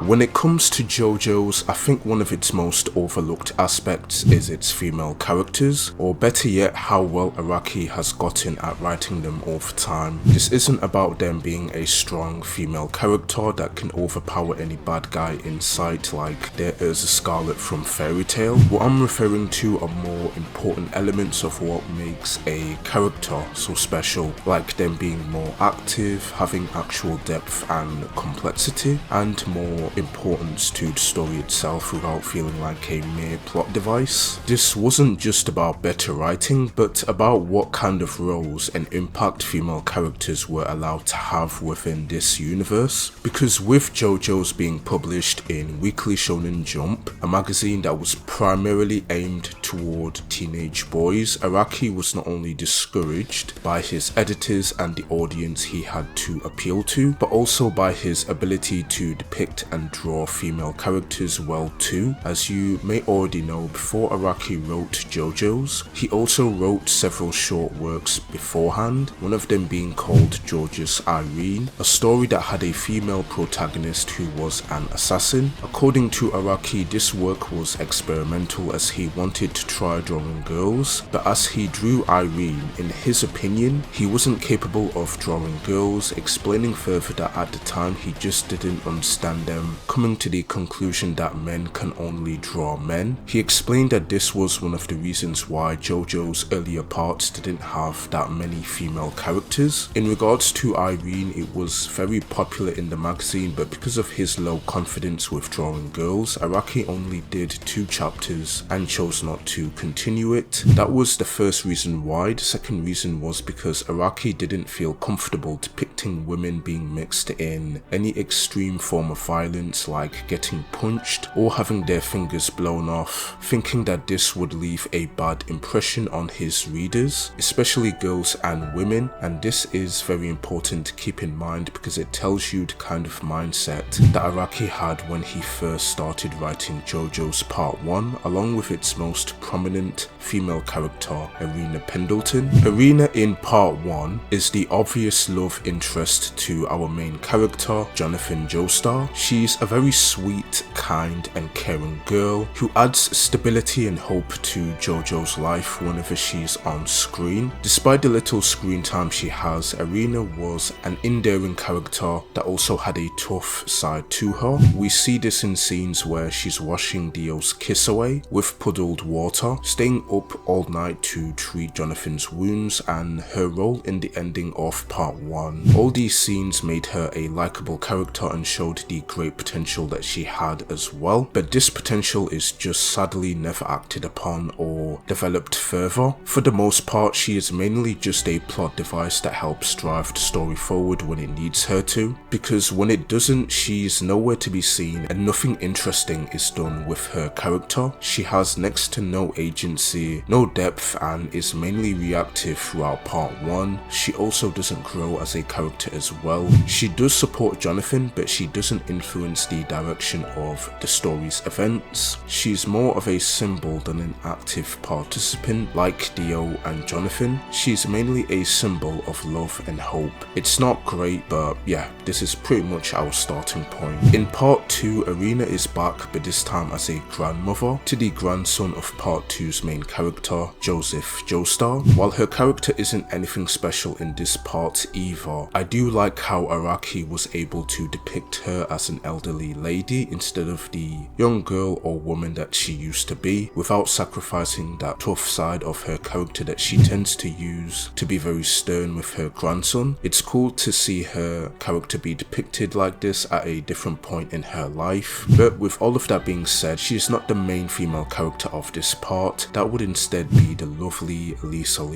When it comes to JoJo's, I think one of its most overlooked aspects is its female characters, or better yet, how well Araki has gotten at writing them over time. This isn't about them being a strong female character that can overpower any bad guy in sight like there is a Scarlet from Fairy Tail. What I'm referring to are more important elements of what makes a character so special, like them being more active, having actual depth and complexity, and more importance to the story itself without feeling like a mere plot device. This wasn't just about better writing, but about what kind of roles and impact female characters were allowed to have within this universe. Because with JoJo's being published in Weekly Shonen Jump, a magazine that was primarily aimed toward teenage boys, Araki was not only discouraged by his editors and the audience he had to appeal to, but also by his ability to depict and draw female characters well too. As you may already know, before Araki wrote Jojo's, he also wrote several short works beforehand, one of them being called George's Irene, a story that had a female protagonist who was an assassin. According to Araki, this work was experimental as he wanted to try drawing girls, but as he drew Irene, in his opinion, he wasn't capable of drawing girls, explaining further that at the time he just didn't understand them, coming to the conclusion that men can only draw men. He explained that this was one of the reasons why JoJo's earlier parts didn't have that many female characters. In regards to Irene, it was very popular in the magazine, but because of his low confidence with drawing girls, Araki only did 2 chapters and chose not to continue it. That was the first reason why. The second reason was because Araki didn't feel comfortable depicting women being mixed in any extreme form of violence like getting punched or having their fingers blown off, thinking that this would leave a bad impression on his readers, especially girls and women. And this is very important to keep in mind because it tells you the kind of mindset that Araki had when he first started writing JoJo's Part 1, along with its most prominent female character, Irina Pendleton. Irina in Part 1 is the obvious love interest to our main character, Jonathan Joestar. She's a very sweet, kind and caring girl who adds stability and hope to JoJo's life whenever she's on screen. Despite the little screen time she has, Irina was an endearing character that also had a tough side to her. We see this in scenes where she's washing Dio's kiss away with puddled water, staying up all night to treat Jonathan's wounds, and her role in the ending of Part 1. All these scenes made her a likable character and showed the great potential that she had as well, but this potential is just sadly never acted upon or developed further. For the most part, she is mainly just a plot device that helps drive the story forward when it needs her to, because when it doesn't, she's nowhere to be seen and nothing interesting is done with her character. She has next to no agency, no depth, and is mainly reactive throughout Part 1. She also doesn't grow as a character as well. She does support Jonathan, but she doesn't influence the direction of the story's events. She's more of a symbol than an active participant like Dio and Jonathan. She's mainly a symbol of love and hope. It's not great, but yeah, this is pretty much our starting point. In Part 2, Irina is back, but this time as a grandmother to the grandson of Part 2's main character, Joseph Joestar. While her character isn't anything special in this part either, I do like how Araki was able to depict her as an elderly lady instead of the young girl or woman that she used to be, without sacrificing that tough side of her character that she tends to use to be very stern with her grandson. It's cool to see her character be depicted like this at a different point in her life, but with all of that being said, she is not the main female character of this part. That would instead be the lovely Lisa,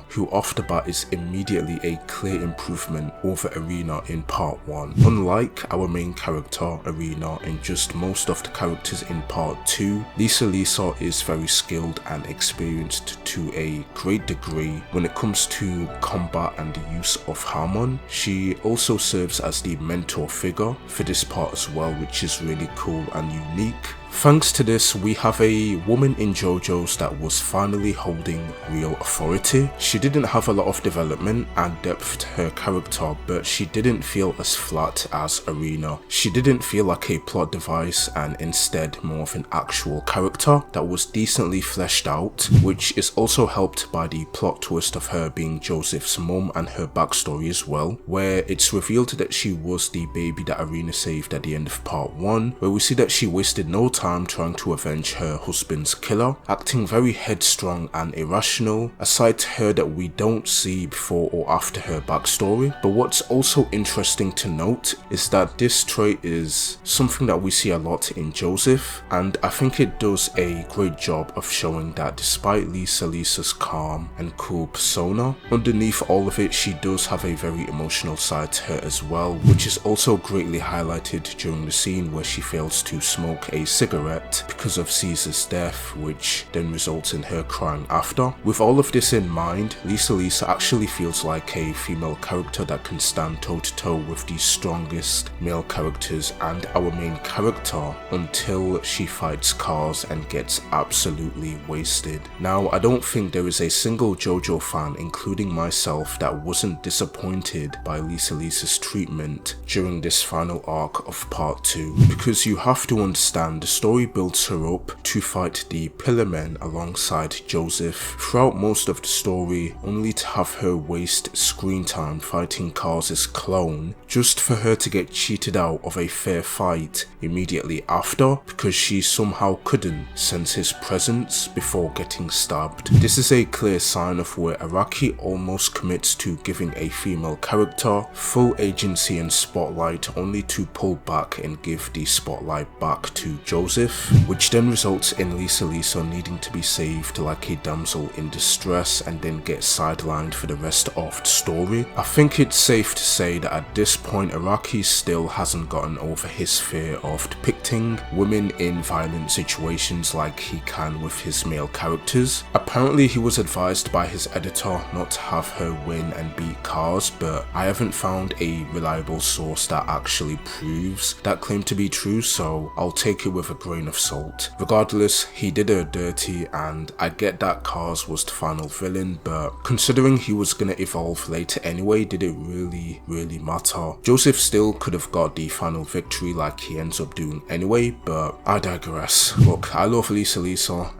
who off the bat is immediately a clear improvement over Irina in Part 1. Unlike our main character, Irina, and just most of the characters in Part 2, Lisa is very skilled and experienced to a great degree when it comes to combat and the use of Hamon. She also serves as the mentor figure for this part as well, which is really cool and unique. Thanks to this, we have a woman in Jojos that was finally holding real authority. She didn't have a lot of development and depth to her character, but she didn't feel as flat as Arena. She didn't feel like a plot device and instead more of an actual character that was decently fleshed out, which is also helped by the plot twist of her being Joseph's mum and her backstory as well, where it's revealed that she was the baby that Arena saved at the end of part 1, where we see that she wasted no time trying to avenge her husband's killer, acting very headstrong and irrational, aside to her that we don't see before or after her backstory. But what's also interesting to note is that this trait is something that we see a lot in Joseph, and I think it does a great job of showing that despite Lisa's calm and cool persona, underneath all of it she does have a very emotional side to her as well, which is also greatly highlighted during the scene where she fails to smoke a cigarette because of Caesar's death, which then results in her crying after. With all of this in mind, Lisa actually feels like a female character that can stand toe to toe with the strongest male characters and our main character until she fights cars and gets absolutely wasted. Now, I don't think there is a single JoJo fan, including myself, that wasn't disappointed by Lisa's treatment during this final arc of part 2, because you have to understand the story builds her up to fight the Pillar Men alongside Joseph throughout most of the story, only to have her waste screen time fighting Cars' clone just for her to get cheated out of a fair fight immediately after because she somehow couldn't sense his presence before getting stabbed. This is a clear sign of where Araki almost commits to giving a female character full agency and spotlight, only to pull back and give the spotlight back to Joseph, which then results in Lisa needing to be saved like a damsel in distress and then get sidelined for the rest of the story. I think it's safe to say that at this point Araki still hasn't gotten over his fear of depicting women in violent situations like he can with his male characters. Apparently he was advised by his editor not to have her win and beat Cars, but I haven't found a reliable source that actually proves that claim to be true, so I'll take it with a grain of salt. Regardless, he did her dirty, and I get that Cars was the final villain, but considering he was gonna evolve later anyway, did it really matter? Joseph still could have got the final victory like he ends up doing anyway, but I digress. Look, I love Lisa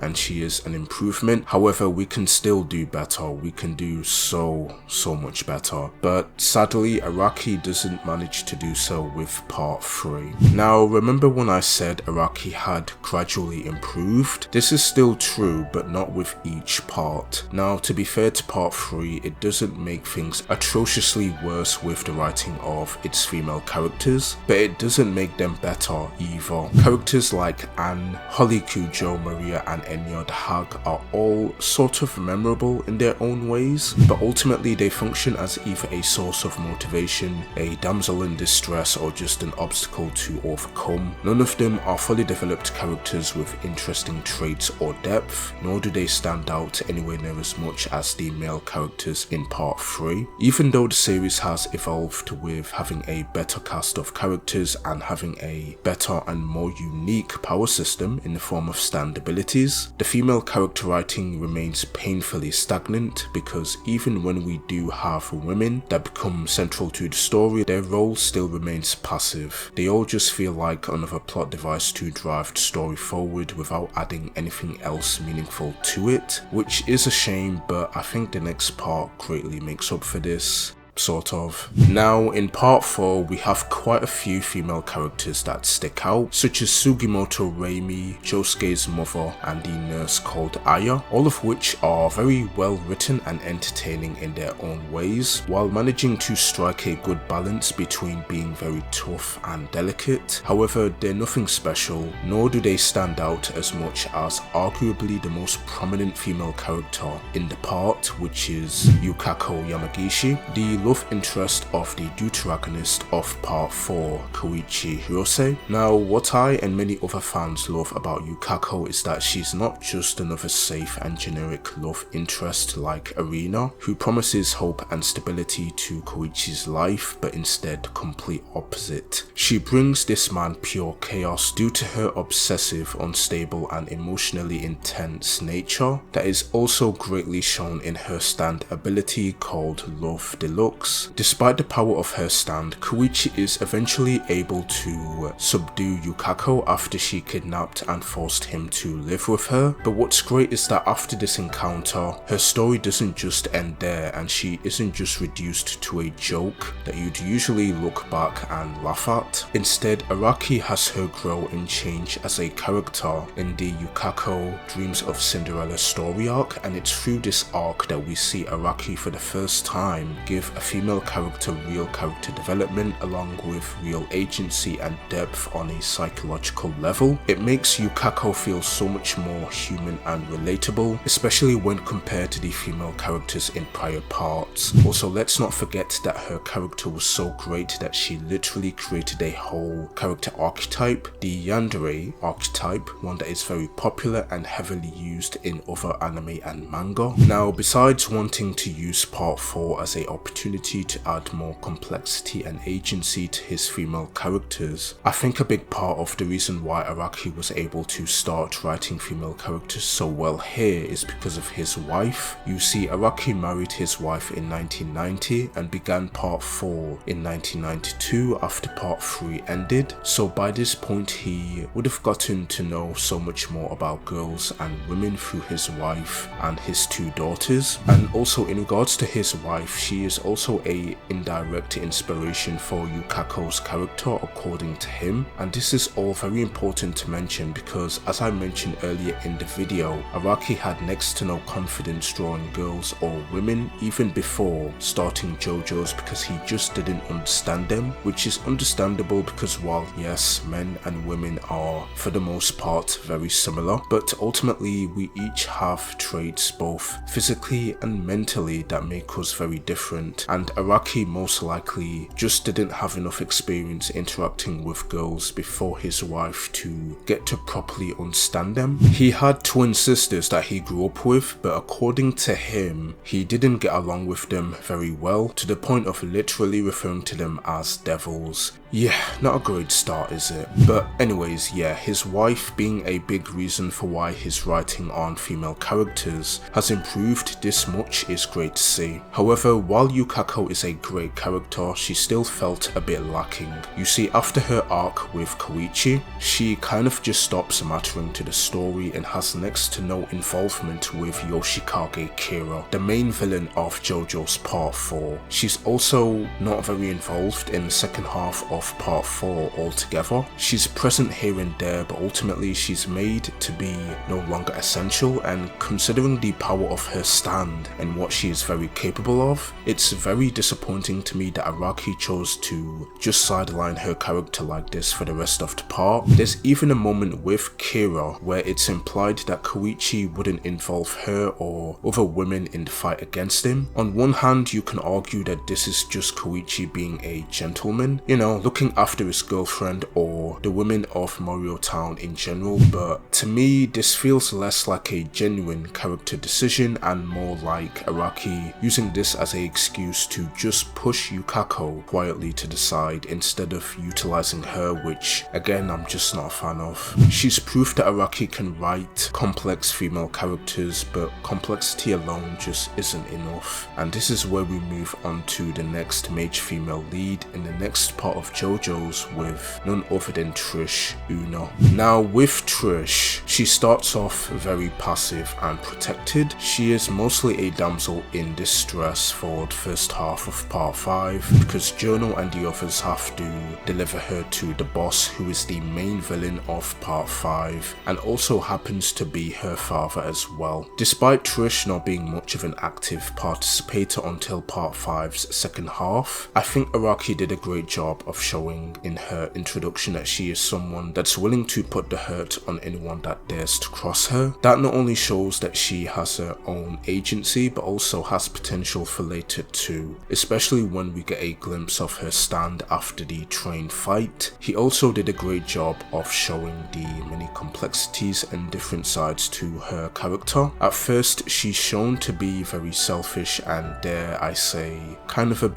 and she is an improvement. However, we can still do better. We can do so much better. But sadly, Araki doesn't manage to do so with part 3. Now, remember when I said Araki had gradually improved? This is still true, but not with each part. Now, to be fair to part 3, it doesn't make things atrociously worse with the writing of its female characters, but it doesn't make them better either. Characters like Anne, Hirohiko, Jo, Maria and Enya the Hag are all sort of memorable in their own ways, but ultimately they function as either a source of motivation, a damsel in distress, or just an obstacle to overcome. None of them are fully developed characters with interesting traits or depth, nor do they stand out anywhere near as much as the male characters in part 3. Even though the series has evolved with having a better cast of characters and having a better and more unique power system in the form of stand abilities, the female character writing remains painfully stagnant, because even when we do have women that become central to the story, their role still remains passive. They all just feel like another plot device to drive the story forward without adding anything else meaningful to it, which is a shame, but I think the next part greatly makes up for this. Sort of. Now, in part 4, we have quite a few female characters that stick out, such as Sugimoto Reimi, Josuke's mother, and the nurse called Aya, all of which are very well written and entertaining in their own ways, while managing to strike a good balance between being very tough and delicate. However, they're nothing special, nor do they stand out as much as arguably the most prominent female character in the part, which is Yukako Yamagishi, the love interest of the deuteragonist of part 4, Koichi Hirose. Now, what I and many other fans love about Yukako is that she's not just another safe and generic love interest like Arena, who promises hope and stability to Koichi's life, but instead complete opposite. She brings this man pure chaos due to her obsessive, unstable and emotionally intense nature that is also greatly shown in her stand ability called Love Deluxe. Despite the power of her stand, Koichi is eventually able to subdue Yukako after she kidnapped and forced him to live with her. But what's great is that after this encounter, her story doesn't just end there, and she isn't just reduced to a joke that you'd usually look back and laugh at. Instead, Araki has her grow and change as a character in the Yukako Dreams of Cinderella story arc, and it's through this arc that we see Araki for the first time give a female character real character development along with real agency and depth on a psychological level. It makes Yukako feel so much more human and relatable, especially when compared to the female characters in prior parts. Also, let's not forget that her character was so great that she literally created a whole character archetype, the yandere archetype, one that is very popular and heavily used in other anime and manga. Now, besides wanting to use part 4 as an opportunity to add more complexity and agency to his female characters, I think a big part of the reason why Araki was able to start writing female characters so well here is because of his wife. You see, Araki married his wife in 1990 and began part 4 in 1992 after part 3 ended, so by this point he would have gotten to know so much more about girls and women through his wife and his 2 daughters. And also, in regards to his wife, she is also a indirect inspiration for Yukako's character according to him, and this is all very important to mention because, as I mentioned earlier in the video, Araki had next to no confidence drawing girls or women even before starting Jojos because he just didn't understand them, which is understandable because while yes, men and women are for the most part very similar, but ultimately we each have traits both physically and mentally that make us very different, and Araki most likely just didn't have enough experience interacting with girls before his wife to get to properly understand them. He had twin sisters that he grew up with, but according to him, he didn't get along with them very well, to the point of literally referring to them as devils. Yeah, not a great start, is it? But anyways, yeah, his wife being a big reason for why his writing on female characters has improved this much is great to see. However, while Yukako is a great character, she still felt a bit lacking. You see, after her arc with Koichi, she kind of just stops mattering to the story and has next to no involvement with Yoshikage Kira, the main villain of Jojo's part 4. She's also not very involved in the second half of part 4 altogether. She's present here and there, but ultimately she's made to be no longer essential, and considering the power of her stand and what she is very capable of, it's very disappointing to me that Araki chose to just sideline her character like this for the rest of the part. There's even a moment with Kira where it's implied that Koichi wouldn't involve her or other women in the fight against him. On one hand, you can argue that this is just Koichi being a gentleman, you know, looking after his girlfriend or the women of Morio Town in general, but to me this feels less like a genuine character decision and more like Araki using this as an excuse to just push Yukako quietly to the side instead of utilizing her, which again I'm just not a fan of. She's proof that Araki can write complex female characters, but complexity alone just isn't enough, and this is where we move on to the next major female lead in the next part of Jojo's with none other than Trish Una. Now with Trish, she starts off very passive and protected. She is mostly a damsel in distress for the first half of part 5 because Jono and the others have to deliver her to the boss, who is the main villain of part 5 and also happens to be her father as well. Despite Trish not being much of an active participator until part 5's second half, I think Araki did a great job of showing in her introduction that she is someone that's willing to put the hurt on anyone that dares to cross her. That not only shows that she has her own agency, but also has potential for later too, especially when we get a glimpse of her stand after the train fight. He also did a great job of showing the many complexities and different sides to her character. At first, she's shown to be very selfish and, dare I say, kind of a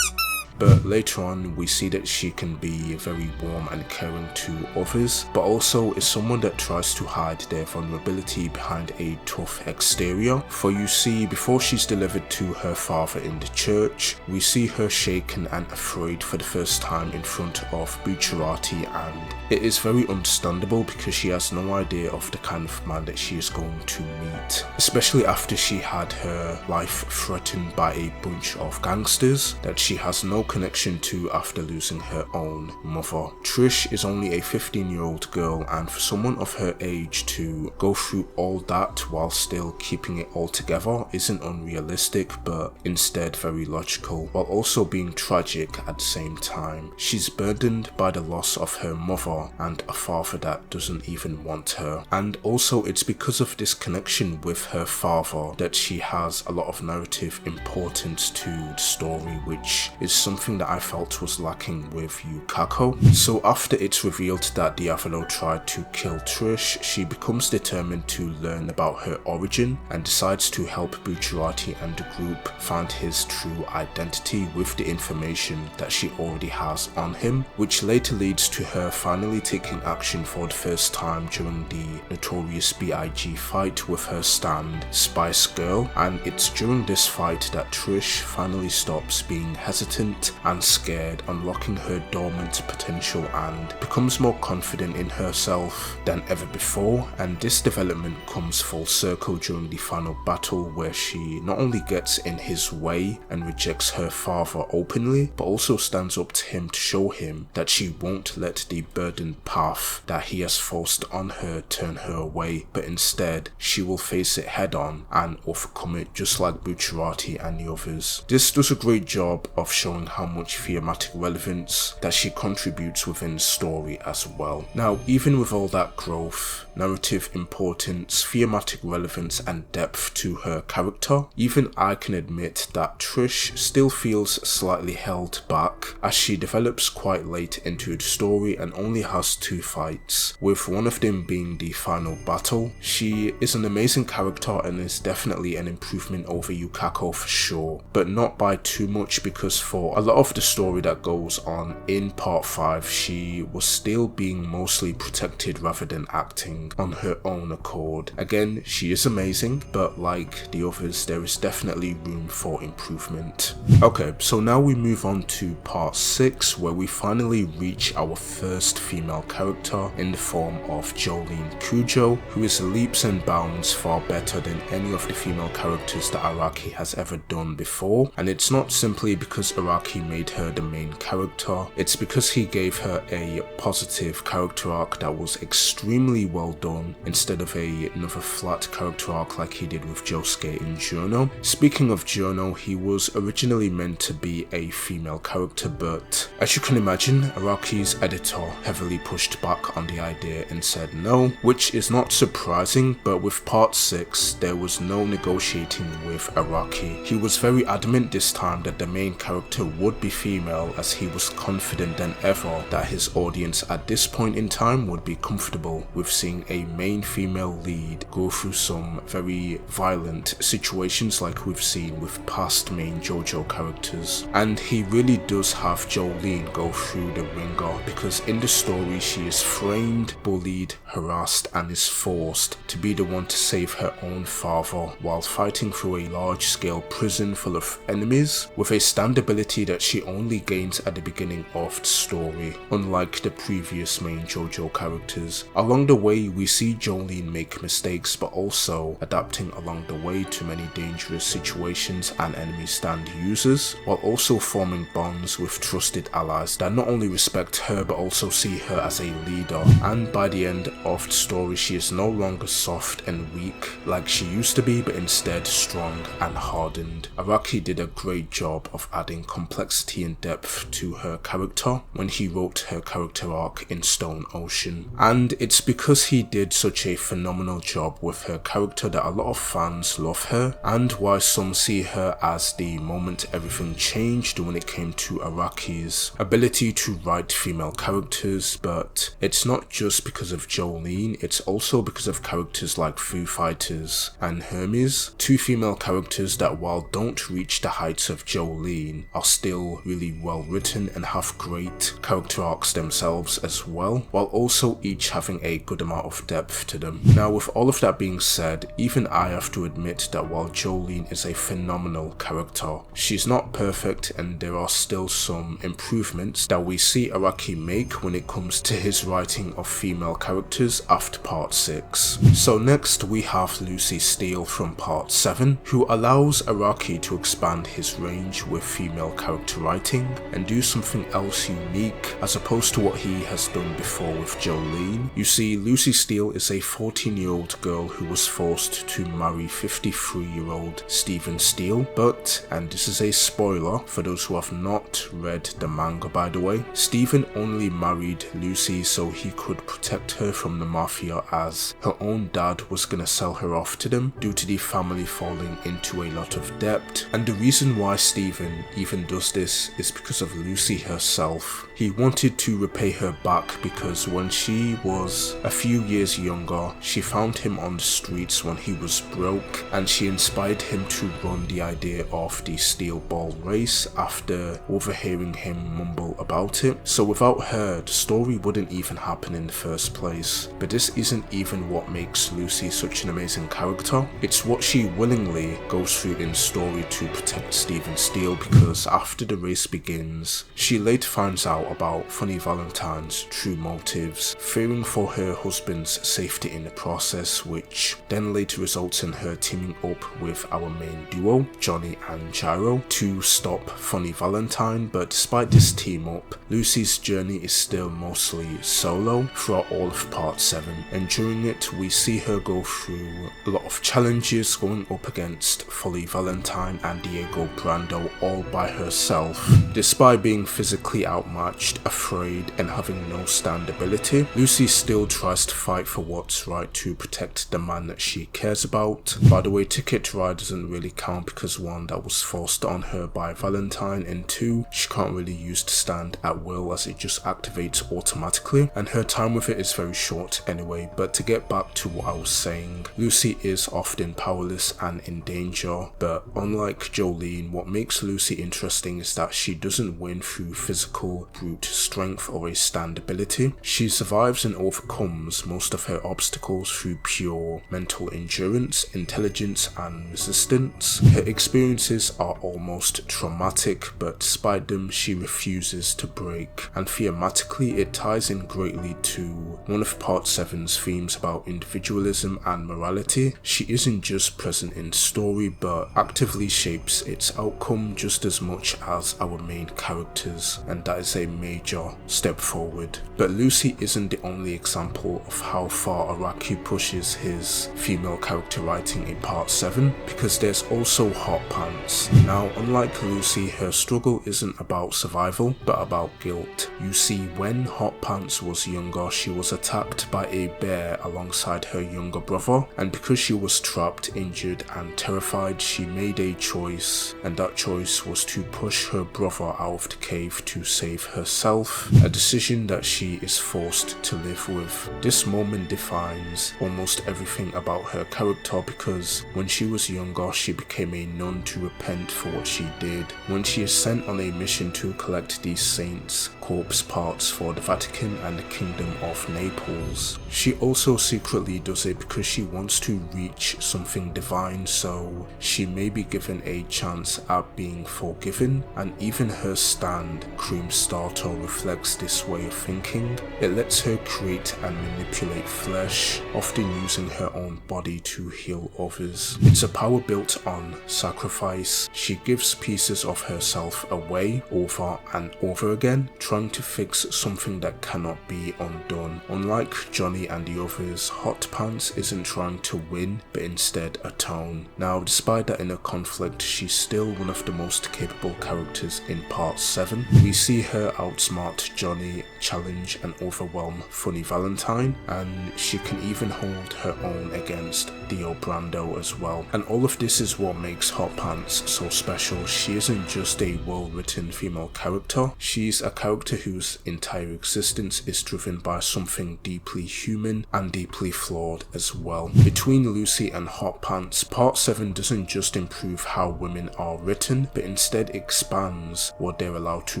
but later on we see that she can be very warm and caring to others, but also is someone that tries to hide their vulnerability behind a tough exterior. For you see, before she's delivered to her father in the church, we see her shaken and afraid for the first time in front of Bucciarati, and it is very understandable because she has no idea of the kind of man that she is going to meet, especially after she had her life threatened by a bunch of gangsters that she has no connection to after losing her own mother. Trish is only a 15-year-old girl, and for someone of her age to go through all that while still keeping it all together isn't unrealistic, but instead very logical, while also being tragic at the same time. She's burdened by the loss of her mother and a father that doesn't even want her, and also it's because of this connection with her father that she has a lot of narrative importance to the story, which is something that I felt was lacking with Yukako. So after it's revealed that Diavolo tried to kill Trish, she becomes determined to learn about her origin and decides to help Bucciarati and the group find his true identity with the information that she already has on him, which later leads to her finally taking action for the first time during the notorious BIG fight with her stand, Spice Girl, and it's during this fight that Trish finally stops being hesitant and scared, unlocking her dormant potential and becomes more confident in herself than ever before. And this development comes full circle during the final battle, where she not only gets in his way and rejects her father openly, but also stands up to him to show him that she won't let the burdened path that he has forced on her turn her away, but instead she will face it head on and overcome it, just like Bucciarati and the others. This does a great job of showing how much thematic relevance that she contributes within the story as well. Now, even with all that growth, narrative importance, thematic relevance and depth to her character, even I can admit that Trish still feels slightly held back as she develops quite late into the story and only has 2 fights, with one of them being the final battle. She is an amazing character and is definitely an improvement over Yukako for sure, but not by too much, because for a lot of the story that goes on in part 5, she was still being mostly protected rather than acting on her own accord. Again, she is amazing, but like the others, there is definitely room for improvement. Okay, so now we move on to part 6, where we finally reach our first female character in the form of Jolyne Kujo, who is leaps and bounds far better than any of the female characters that Araki has ever done before. And it's not simply because Araki made her the main character, it's because he gave her a positive character arc that was extremely well done, instead of another flat character arc like he did with Josuke in Jono. Speaking of Jono, he was originally meant to be a female character, but as you can imagine, Araki's editor heavily pushed back on the idea and said no, which is not surprising, but with part 6 there was no negotiating with Araki. He was very adamant this time that the main character would be female, as he was confident than ever that his audience at this point in time would be comfortable with seeing a main female lead go through some very violent situations like we've seen with past main Jojo characters. And he really does have Jolyne go through the ringer, because in the story she is framed, bullied, harassed and is forced to be the one to save her own father while fighting through a large-scale prison full of enemies, with a stand ability that she only gains at the beginning of the story, unlike the previous main Jojo characters. Along the way we see Jolyne make mistakes, but also adapting along the way to many dangerous situations and enemy stand users, while also forming bonds with trusted allies that not only respect her but also see her as a leader. And by the end of the story she is no longer soft and weak like she used to be, but instead strong and hardened. Araki did a great job of adding complexity complexity and depth to her character when he wrote her character arc in Stone Ocean. And it's because he did such a phenomenal job with her character that a lot of fans love her, and why some see her as the moment everything changed when it came to Araki's ability to write female characters. But it's not just because of Jolyne, it's also because of characters like Foo Fighters and Hermes, two female characters that, while don't reach the heights of Jolyne, are still really well written and have great character arcs themselves as well, while also each having a good amount of depth to them. Now, with all of that being said, even I have to admit that while Jolyne is a phenomenal character, she's not perfect, and there are still some improvements that we see Araki make when it comes to his writing of female characters after part 6. So next we have Lucy Steele from part 7, who allows Araki to expand his range with female character writing and do something else unique as opposed to what he has done before with Jolyne. You see, Lucy Steele is a 14-year-old girl who was forced to marry 53-year-old Stephen Steele, but, and this is a spoiler for those who have not read the manga by the way, Stephen only married Lucy so he could protect her from the mafia, as her own dad was gonna sell her off to them due to the family falling into a lot of debt. And the reason why Stephen even does this is because of Lucy herself. He wanted to repay her back because when she was a few years younger, she found him on the streets when he was broke, and she inspired him to run the idea of the steel ball race after overhearing him mumble about it. So without her, the story wouldn't even happen in the first place. But this isn't even what makes Lucy such an amazing character. It's what she willingly goes through in story to protect Stephen Steele, because after the race begins, she later finds out about Funny Valentine's true motives, fearing for her husband's safety in the process, which then later results in her teaming up with our main duo, Johnny and Gyro, to stop Funny Valentine. But despite this team up, Lucy's journey is still mostly solo throughout all of part 7, and during it we see her go through a lot of challenges, going up against Funny Valentine and Diego Brando all by herself. Despite being physically outmatched, afraid, and having no stand ability, Lucy still tries to fight for what's right to protect the man that she cares about. By the way, Ticket to Ride doesn't really count because 1, that was forced on her by Valentine, and 2, she can't really use the stand at will as it just activates automatically, and her time with it is very short anyway. But to get back to what I was saying, Lucy is often powerless and in danger, but unlike Jolyne, what makes Lucy interesting is that she doesn't win through physical brute strength or a stand ability. She survives and overcomes most of her obstacles through pure mental endurance, intelligence, and resistance. Her experiences are almost traumatic, but despite them, she refuses to break, and thematically it ties in greatly to one of part 7's themes about individualism and morality. She isn't just present in story, but actively shapes its outcome just as much as our main characters, and that is a major step forward. But Lucy isn't the only example of how far Araki pushes his female character writing in part 7, because there's also Hot Pants. Now, unlike Lucy, her struggle isn't about survival, but about guilt. You see, when Hot Pants was younger, she was attacked by a bear alongside her younger brother, and because she was trapped, injured, and terrified, she made a choice, and that choice was to push her brother out of the cave to save herself, a decision that she is forced to live with. This moment defines almost everything about her character, because when she was younger, she became a nun to repent for what she did. When she is sent on a mission to collect these saints' corpse parts for the Vatican and the Kingdom of Naples, she also secretly does it because she wants to reach something divine, so she may be given a chance at being forgiven, and even her stand, Cream Starter, reflects this way of thinking. It lets her create and manipulate flesh, often using her own body to heal others. It's a power built on sacrifice. She gives pieces of herself away over and over again, trying to fix something that cannot be undone. Unlike Johnny Johnny and the others, Hot Pants isn't trying to win, but instead atone. Now, despite that inner conflict, she's still one of the most capable characters in Part 7. We see her outsmart Johnny, challenge and overwhelm Funny Valentine, and she can even hold her own against Dio Brando as well. And all of this is what makes Hot Pants so special. She isn't just a well-written female character, she's a character whose entire existence is driven by something deeply human and deeply flawed as well. Between Lucy and Hot Pants, Part 7 doesn't just improve how women are written, but instead expands what they're allowed to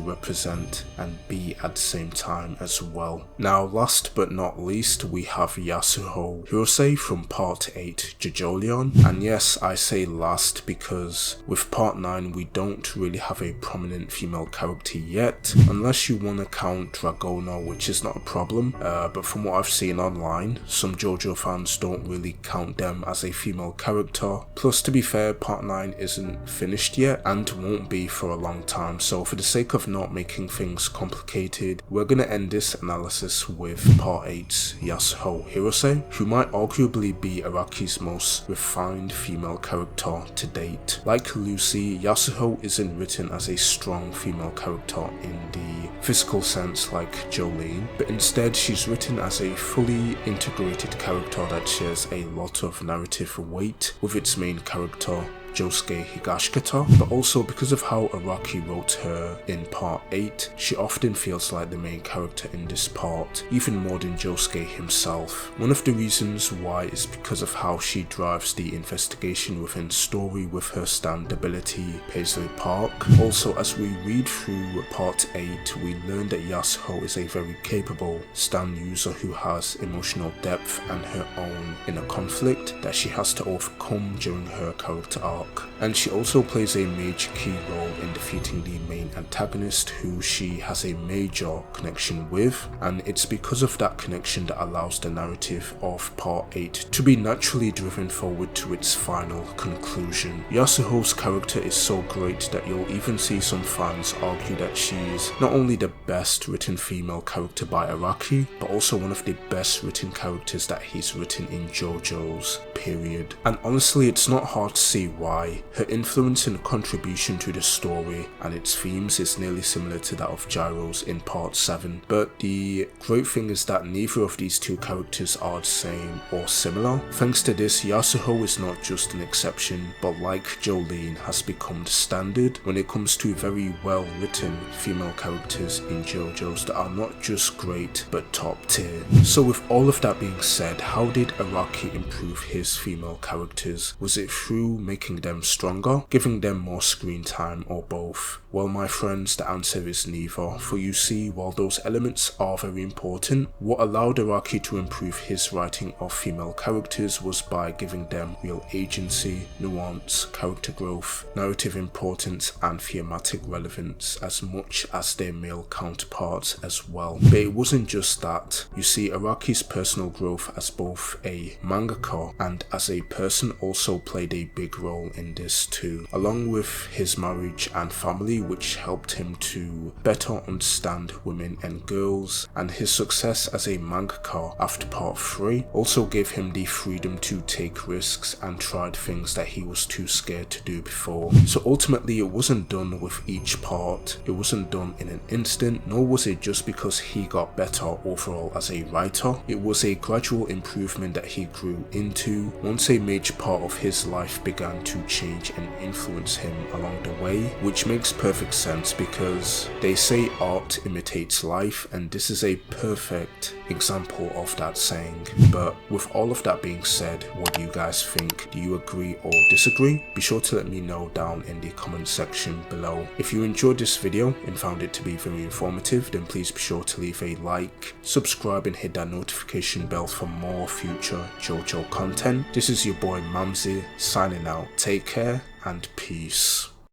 represent and be at the same time as well. Now, last but not least, we have Yasuho Hirose from Part 8 Jolyne. And yes, I say last because with Part 9 we don't really have a prominent female character yet, unless you want to count Dragona, which is not a problem, but from what I've seen online, some Jojo fans don't really count them as a female character. Plus, to be fair, Part 9 isn't finished yet and won't be for a long time, so for the sake of not making things complicated, we're gonna end this analysis with Part 8's Yasuho Hirose, who might arguably be Araki's most refined female character to date. Like Lucy, Yasuho isn't written as a strong female character in the physical sense like Jolyne, but instead she's written as a fully integrated character that shares a lot of narrative weight with its main character, Josuke Higashikata, but also because of how Araki wrote her in Part 8, she often feels like the main character in this part, even more than Josuke himself. One of the reasons why is because of how she drives the investigation within story with her stand ability, Paisley Park. Also, as we read through Part 8, we learn that Yasuho is a very capable stand user who has emotional depth and her own inner conflict that she has to overcome during her character arc. And she also plays a major key role in defeating the main antagonist, who she has a major connection with, and it's because of that connection that allows the narrative of Part 8 to be naturally driven forward to its final conclusion. Yasuho's character is so great that you'll even see some fans argue that she's not only the best written female character by Araki, but also one of the best written characters that he's written in Jojos, period. And honestly, it's not hard to see why. Her influence and contribution to the story and its themes is nearly similar to that of Gyro's in Part 7, but the great thing is that neither of these two characters are the same or similar. Thanks to this, Yasuho is not just an exception, but like Jolyne has become the standard when it comes to very well written female characters in Jojos that are not just great but top tier. So with all of that being said, how did Araki improve his female characters? Was it through making them stronger, giving them more screen time, or both? Well, my friends, the answer is neither, for you see, while those elements are very important, what allowed Araki to improve his writing of female characters was by giving them real agency, nuance, character growth, narrative importance, and thematic relevance as much as their male counterparts as well. But it wasn't just that. You see, Araki's personal growth as both a mangaka and as a person also played a big role in this too, along with his marriage and family, which helped him to better understand women and girls, and his success as a mangaka after Part 3 also gave him the freedom to take risks and tried things that he was too scared to do before. So ultimately, it wasn't done with each part, it wasn't done in an instant, nor was it just because he got better overall as a writer. It was a gradual improvement that he grew into once a major part of his life began to change and influence him along the way, which makes perfect sense because they say art imitates life, and this is a perfect example of that saying. But with all of that being said, what do you guys think? Do you agree or disagree? Be sure to let me know down in the comment section below. If you enjoyed this video and found it to be very informative, then please be sure to leave a like, subscribe, and hit that notification bell for more future Jojo content. This is your boy MAMZYY signing out. Take care and peace.